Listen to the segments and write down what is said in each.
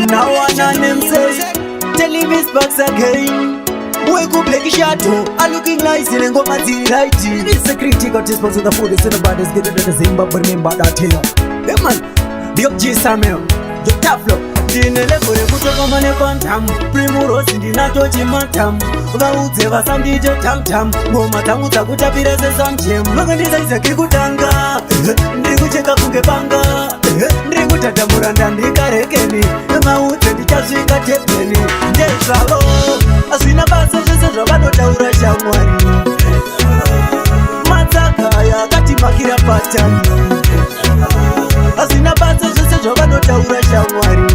Now one name say, tell him his box again. Wake up like a shadow, I'm looking nice in a go matty lighting. It's a critical response to the food, it's in the bodies, get it at the same, but remember that here. Hey man, the OG Samuel, the tough look. Dinele kure kutoka mane kwantam Primurosi ndinacho chimatam Vaudze vasandije tam-tam Ngoma tangu dzakutapira sesamchem Vakandisaidza kekutanga Ndiri kucheka kunge panga Ndiri kutatamura ndandikarekeni Vaudze ndichasvika tepeni Ndezvavo Hazvina basa zvese zvavanotaura shamwari Matsakaya akatimakira patani Hazvina basa zvese zvavanotaura shamwari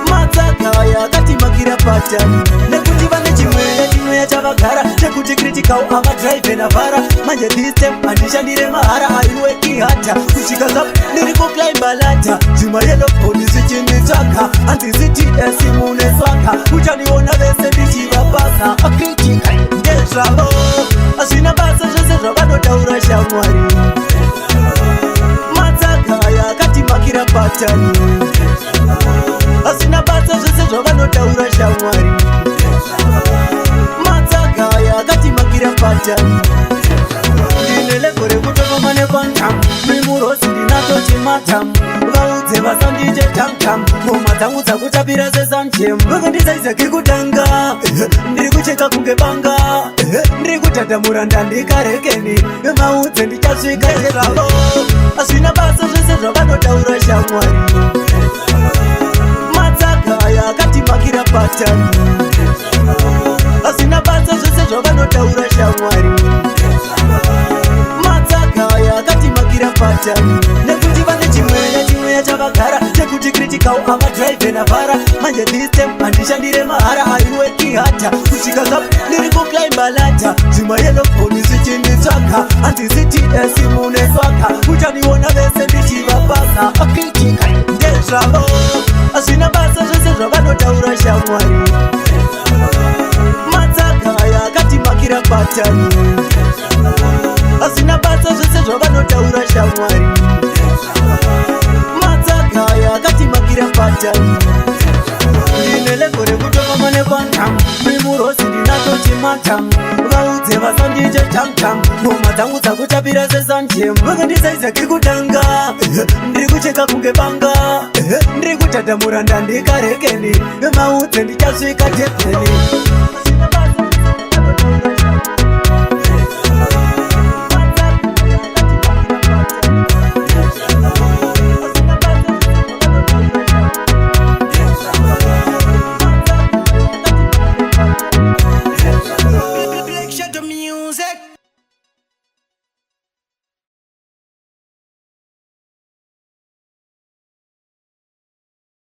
Matsakaya akatimakira patani Nekuti vane chimwe yachavagara Nekuti critical avadrive navhara Manje this time handishandire mahara aiweki hata Kusvika zvapo ndiri kuclimba ladder Zvima yellow phone zvichinditsvaka Handisiti esimune swaka Uchandiona vese ndichivapasa Acritical ndezvavo Hazvina basa zvese zvavanotaura shamwari Matsakaya akatimakira patani Hazvina basa zvese zvavanotaura shamwari Matsakaya akatimakira patani Ndine levo rekutokoma nekwantam Primurosi ndinacho chimatam Vaudze vasandije tam-tam Ngoma dzangu dzakutapira sesamchem Vakandisaidza kekutanga Ndiri kucheka kunge banga Ndiri kutatamura ndandikarekeni Vaudze ndichasvika zvavo Hazvina basa zvese zvavanotaura shamwari Matsakaya akatimakira patani Hazvina basa zvese zvavanotaura shamwari Matsakaya akatimakira patani Nekuti vane chimwe yachavagara Nekuti critical avadrive navhara Manje this time handishandire mahara aiweki hata Kusvika zvapo ndiri kuclimba ladder Zvima yellow phone zvichinditsvaka Handisiti esimune swaka Uchandiona vese ndichivapasa Acritical ndezvavo Hazvina basa zvese zvavanotaura shamwari Matsakaya akatimakira patani Hazvina basa zvese zvavanotaura shamwari Matsakaya akatimakira patani Ndine levo rekutokoma nekwantam Primurosi ndinacho chimatam Vaudze vasandije tam-tam Ngoma dzangu dzakutapira sesamchem Vakandisaidza kekutanga Ndiri kucheka kunge banga Ndiri kutatamura ndandikarekeni Vaudze ndichasvika tepeni